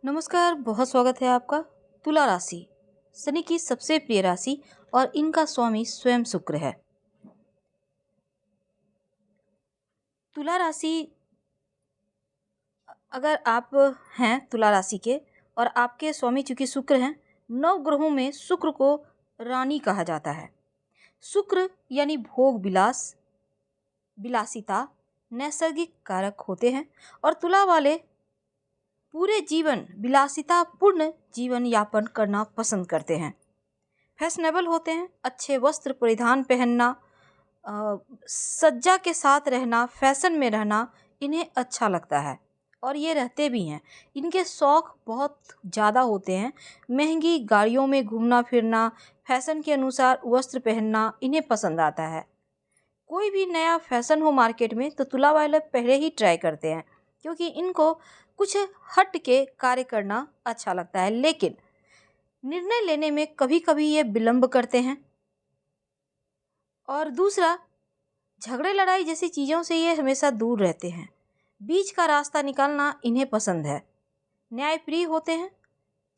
नमस्कार, बहुत स्वागत है आपका। तुला राशि शनि की सबसे प्रिय राशि और इनका स्वामी स्वयं शुक्र है। तुला राशि, अगर आप हैं तुला राशि के और आपके स्वामी चूंकि शुक्र हैं, नव ग्रहों में शुक्र को रानी कहा जाता है। शुक्र यानी भोग विलास, विलासिता, नैसर्गिक कारक होते हैं और तुला वाले पूरे जीवन विलासितापूर्ण जीवन यापन करना पसंद करते हैं। फैशनेबल होते हैं, अच्छे वस्त्र परिधान पहनना, सज्जा के साथ रहना, फैशन में रहना इन्हें अच्छा लगता है और ये रहते भी हैं। इनके शौक बहुत ज़्यादा होते हैं। महंगी गाड़ियों में घूमना फिरना, फैशन के अनुसार वस्त्र पहनना इन्हें पसंद आता है। कोई भी नया फैशन हो मार्केट में तो तुला वाले पहले ही ट्राई करते हैं, क्योंकि इनको कुछ हट के कार्य करना अच्छा लगता है। लेकिन निर्णय लेने में कभी कभी ये विलंब करते हैं। और दूसरा, झगड़े लड़ाई जैसी चीज़ों से ये हमेशा दूर रहते हैं। बीच का रास्ता निकालना इन्हें पसंद है। न्यायप्रिय होते हैं।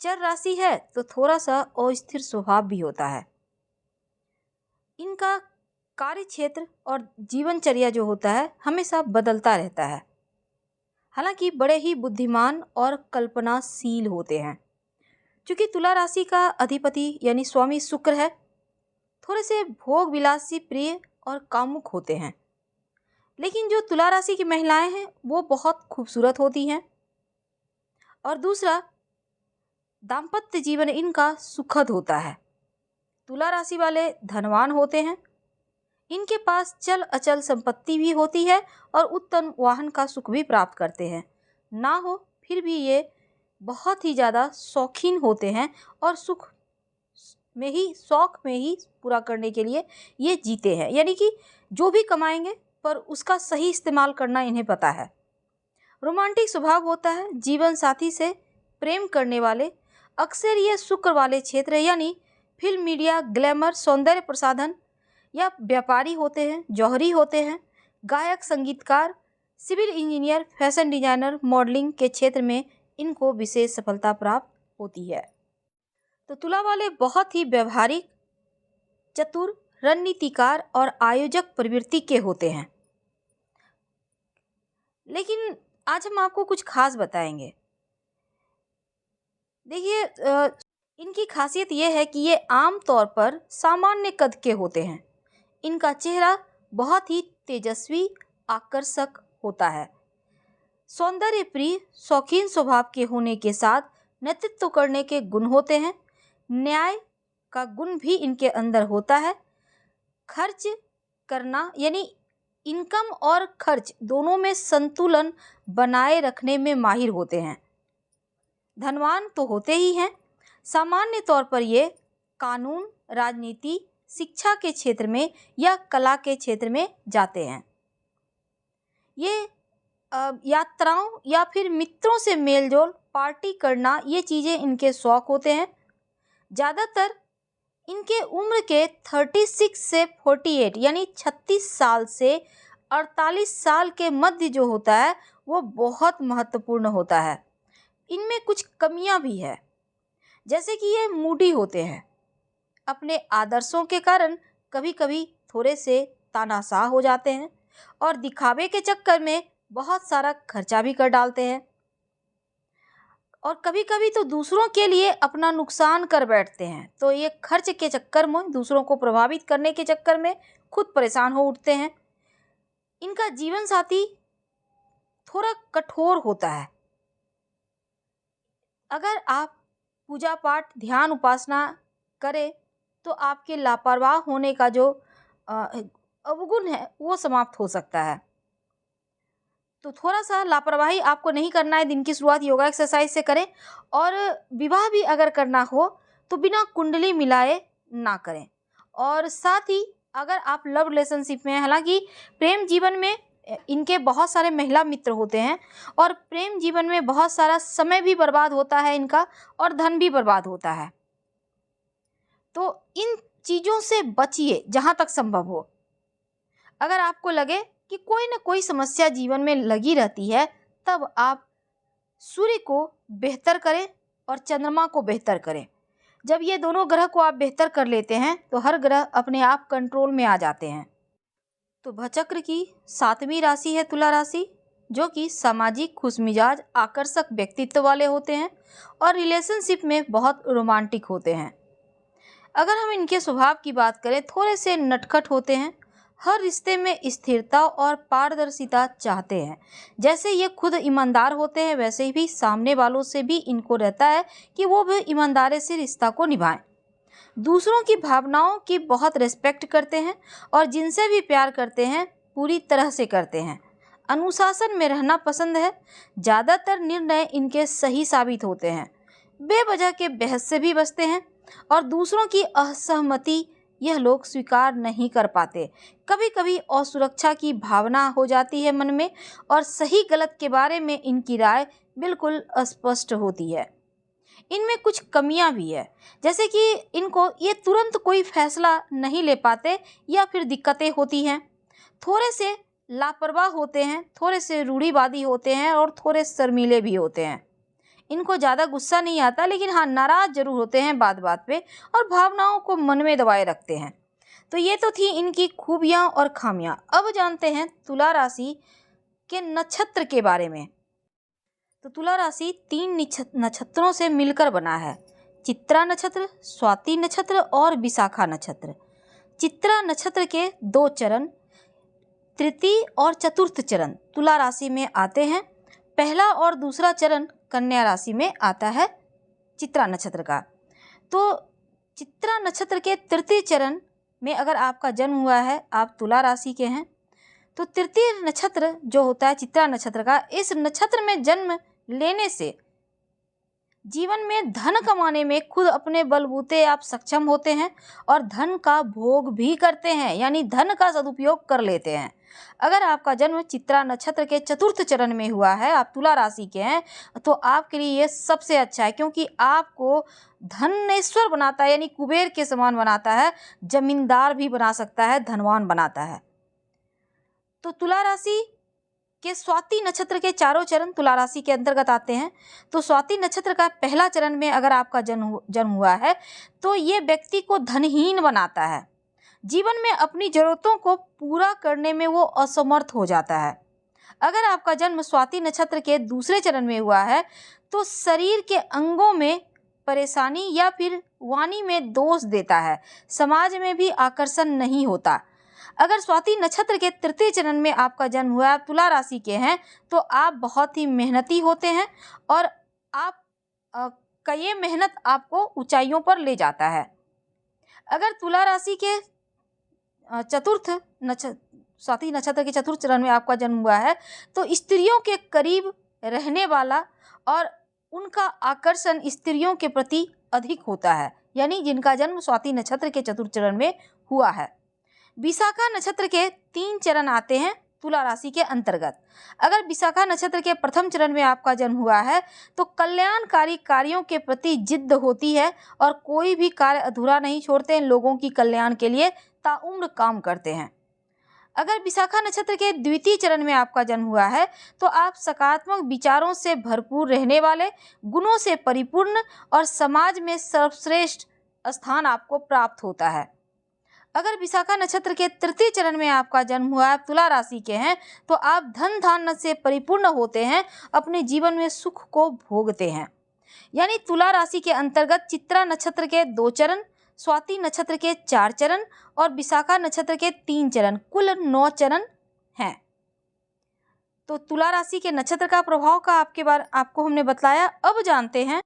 चर राशि है तो थोड़ा सा अस्थिर स्वभाव भी होता है। इनका कार्य क्षेत्र और जीवनचर्या जो होता है हमेशा बदलता रहता है। हालांकि बड़े ही बुद्धिमान और कल्पनाशील होते हैं। क्योंकि तुला राशि का अधिपति यानी स्वामी शुक्र है, थोड़े से भोग विलासी प्रिय और कामुक होते हैं। लेकिन जो तुला राशि की महिलाएं हैं वो बहुत खूबसूरत होती हैं। और दूसरा, दाम्पत्य जीवन इनका सुखद होता है। तुला राशि वाले धनवान होते हैं। इनके पास चल अचल संपत्ति भी होती है और उत्तम वाहन का सुख भी प्राप्त करते हैं। ना हो फिर भी ये बहुत ही ज़्यादा शौकीन होते हैं और शौक में ही पूरा करने के लिए ये जीते हैं। यानी कि जो भी कमाएंगे पर उसका सही इस्तेमाल करना इन्हें पता है। रोमांटिक स्वभाव होता है। जीवन साथी से प्रेम करने वाले अक्सर ये शुक्र वाले क्षेत्र यानी फिल्म, मीडिया, ग्लैमर, सौंदर्य प्रसाधन या व्यापारी होते हैं, जौहरी होते हैं। गायक, संगीतकार, civil engineer, fashion designer, modelling के क्षेत्र में इनको विशेष सफलता प्राप्त होती है। तो तुला वाले बहुत ही व्यवहारिक, चतुर, रणनीतिकार और आयोजक प्रवृत्ति के होते हैं। लेकिन आज हम आपको कुछ खास बताएंगे। देखिए, इनकी खासियत यह है कि ये आम तौर पर सामान्य कद के होते हैं। इनका चेहरा बहुत ही तेजस्वी, आकर्षक होता है। सौंदर्य प्रिय, शौकीन स्वभाव के होने के साथ नेतृत्व करने के गुण होते हैं। न्याय का गुण भी इनके अंदर होता है। खर्च करना यानी इनकम और खर्च दोनों में संतुलन बनाए रखने में माहिर होते हैं। धनवान तो होते ही हैं। सामान्य तौर पर ये कानून, राजनीति, शिक्षा के क्षेत्र में या कला के क्षेत्र में जाते हैं। ये यात्राओं या फिर मित्रों से मेलजोल, पार्टी करना, ये चीज़ें इनके शौक होते हैं। ज़्यादातर इनके उम्र के 36 से 48 यानी 36 साल से 48 साल के मध्य जो होता है वो बहुत महत्वपूर्ण होता है। इनमें कुछ कमियां भी है, जैसे कि ये मूडी होते हैं। अपने आदर्शों के कारण कभी कभी थोड़े से तानाशाह हो जाते हैं और दिखावे के चक्कर में बहुत सारा खर्चा भी कर डालते हैं। और कभी कभी तो दूसरों के लिए अपना नुकसान कर बैठते हैं। तो ये खर्च के चक्कर में, दूसरों को प्रभावित करने के चक्कर में खुद परेशान हो उठते हैं। इनका जीवन साथी थोड़ा कठोर होता है। अगर आप पूजा पाठ, ध्यान, उपासना करें तो आपके लापरवाह होने का जो अवगुण है वो समाप्त हो सकता है। तो थोड़ा सा लापरवाही आपको नहीं करना है। दिन की शुरुआत योगा एक्सरसाइज से करें। और विवाह भी अगर करना हो तो बिना कुंडली मिलाए ना करें। और साथ ही अगर आप लव रिलेशनशिप में हैं, हालांकि प्रेम जीवन में इनके बहुत सारे महिला मित्र होते हैं और प्रेम जीवन में बहुत सारा समय भी बर्बाद होता है इनका और धन भी बर्बाद होता है। तो इन चीज़ों से बचिए जहाँ तक संभव हो। अगर आपको लगे कि कोई ना कोई समस्या जीवन में लगी रहती है, तब आप सूर्य को बेहतर करें और चंद्रमा को बेहतर करें। जब ये दोनों ग्रह को आप बेहतर कर लेते हैं तो हर ग्रह अपने आप कंट्रोल में आ जाते हैं। तो भचक्र की 7वीं राशि है तुला राशि, जो कि सामाजिक, खुशमिजाज, आकर्षक व्यक्तित्व वाले होते हैं और रिलेशनशिप में बहुत रोमांटिक होते हैं। अगर हम इनके स्वभाव की बात करें, थोड़े से नटखट होते हैं, हर रिश्ते में स्थिरता और पारदर्शिता चाहते हैं। जैसे ये खुद ईमानदार होते हैं, वैसे ही सामने वालों से भी इनको रहता है कि वो भी ईमानदारी से रिश्ता को निभाएं। दूसरों की भावनाओं की बहुत रिस्पेक्ट करते हैं और जिनसे भी प्यार करते हैं पूरी तरह से करते हैं। अनुशासन में रहना पसंद है। ज़्यादातर निर्णय इनके सही साबित होते हैं। बेवजह के बहस से भी बचते हैं और दूसरों की असहमति यह लोग स्वीकार नहीं कर पाते। कभी कभी असुरक्षा की भावना हो जाती है मन में और सही गलत के बारे में इनकी राय बिल्कुल अस्पष्ट होती है। इनमें कुछ कमियां भी है, जैसे कि इनको ये तुरंत कोई फैसला नहीं ले पाते या फिर दिक्कतें होती हैं। थोड़े से लापरवाह होते हैं, थोड़े से रूढ़िवादी होते हैं और थोड़े शर्मीले भी होते हैं। इनको ज़्यादा गुस्सा नहीं आता, लेकिन हाँ, नाराज़ जरूर होते हैं बात बात पे और भावनाओं को मन में दबाए रखते हैं। तो ये तो थी इनकी खूबियाँ और खामियाँ। अब जानते हैं तुला राशि के नक्षत्र के बारे में। तो तुला राशि 3 नक्षत्रों से मिलकर बना है: चित्रा नक्षत्र, स्वाति नक्षत्र और विशाखा नक्षत्र। चित्रा नक्षत्र के 2 चरण, तृतीय और चतुर्थ चरण तुला राशि में आते हैं। पहला और दूसरा चरण कन्या राशि में आता है चित्रा नक्षत्र का। तो चित्रा नक्षत्र के तृतीय चरण में अगर आपका जन्म हुआ है, आप तुला राशि के हैं, तो तृतीय नक्षत्र जो होता है चित्रा नक्षत्र का, इस नक्षत्र में जन्म लेने से जीवन में धन कमाने में खुद अपने बलबूते आप सक्षम होते हैं और धन का भोग भी करते हैं, यानी धन का सदुपयोग कर लेते हैं। अगर आपका जन्म चित्रा नक्षत्र के चतुर्थ चरण में हुआ है, आप तुला राशि के हैं, तो आपके लिए ये सबसे अच्छा है, क्योंकि आपको धनेश्वर बनाता है, यानी कुबेर के समान बनाता है, जमींदार भी बना सकता है, धनवान बनाता है। तो तुला राशि के स्वाति नक्षत्र के 4 चरण तुला राशि के अंतर्गत आते हैं। तो स्वाति नक्षत्र का पहला चरण में अगर आपका जन्म हुआ है, तो ये व्यक्ति को धनहीन बनाता है। जीवन में अपनी जरूरतों को पूरा करने में वो असमर्थ हो जाता है। अगर आपका जन्म स्वाति नक्षत्र के दूसरे चरण में हुआ है, तो शरीर के अंगों में परेशानी या फिर वाणी में दोष देता है, समाज में भी आकर्षण नहीं होता। अगर स्वाति नक्षत्र के तृतीय चरण में आपका जन्म हुआ है, आप तुला राशि के हैं, तो आप बहुत ही मेहनती होते हैं और ये मेहनत आपको ऊंचाइयों पर ले जाता है। अगर तुला राशि के स्वाति नक्षत्र के चतुर्थ चरण में आपका जन्म हुआ है, तो स्त्रियों के करीब रहने वाला और उनका आकर्षण स्त्रियों के प्रति अधिक होता है, यानी जिनका जन्म स्वाति नक्षत्र के चतुर्थ चरण में हुआ है। विशाखा नक्षत्र के 3 चरण आते हैं तुला राशि के अंतर्गत। अगर विशाखा नक्षत्र के प्रथम चरण में आपका जन्म हुआ है, तो कल्याणकारी कार्यों के प्रति जिद्द होती है और कोई भी कार्य अधूरा नहीं छोड़ते हैं, लोगों की कल्याण के लिए ताउम्र काम करते हैं। अगर विशाखा नक्षत्र के द्वितीय चरण में आपका जन्म हुआ है, तो आप सकारात्मक विचारों से भरपूर रहने वाले, गुणों से परिपूर्ण और समाज में सर्वश्रेष्ठ स्थान आपको प्राप्त होता है। अगर विशाखा नक्षत्र के तृतीय चरण में आपका जन्म हुआ है, आप तुला राशि के हैं, तो आप धन धान्य से परिपूर्ण होते हैं, अपने जीवन में सुख को भोगते हैं। यानी तुला राशि के अंतर्गत चित्रा नक्षत्र के 2 चरण, स्वाति नक्षत्र के 4 चरण और विशाखा नक्षत्र के 3 चरण, कुल 9 चरण हैं। तो तुला राशि के नक्षत्र का प्रभाव का आपको हमने बताया। अब जानते हैं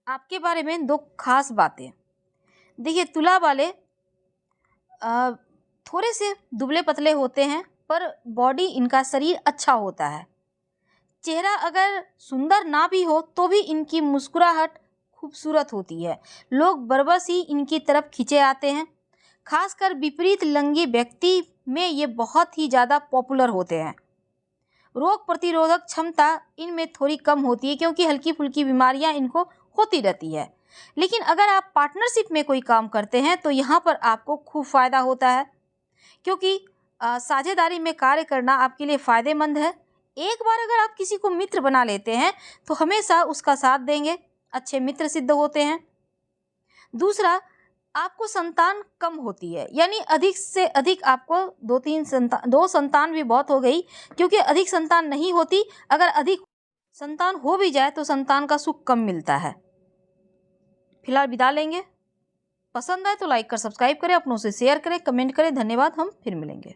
आपके बारे में 2 खास बातें। देखिए, तुला वाले थोड़े से दुबले पतले होते हैं, पर बॉडी इनका शरीर अच्छा होता है। चेहरा अगर सुंदर ना भी हो तो भी इनकी मुस्कुराहट खूबसूरत होती है। लोग बरबस ही इनकी तरफ खींचे आते हैं। खासकर विपरीत लिंगी व्यक्ति में ये बहुत ही ज़्यादा पॉपुलर होते हैं। रोग प्रतिरोधक क्षमता इनमें थोड़ी कम होती है, क्योंकि हल्की फुल्की बीमारियां इनको होती रहती है। लेकिन अगर आप पार्टनरशिप में कोई काम करते हैं, तो यहाँ पर आपको खूब फ़ायदा होता है, क्योंकि साझेदारी में कार्य करना आपके लिए फ़ायदेमंद है। एक बार अगर आप किसी को मित्र बना लेते हैं तो हमेशा उसका साथ देंगे, अच्छे मित्र सिद्ध होते हैं। दूसरा, आपको संतान कम होती है, यानी अधिक से अधिक आपको दो संतान भी बहुत हो गई, क्योंकि अधिक संतान नहीं होती। अगर अधिक संतान हो भी जाए तो संतान का सुख कम मिलता है। फिलहाल विदा लेंगे। पसंद आए तो लाइक कर सब्सक्राइब करें, अपनों से शेयर करें, कमेंट करें। धन्यवाद। हम फिर मिलेंगे।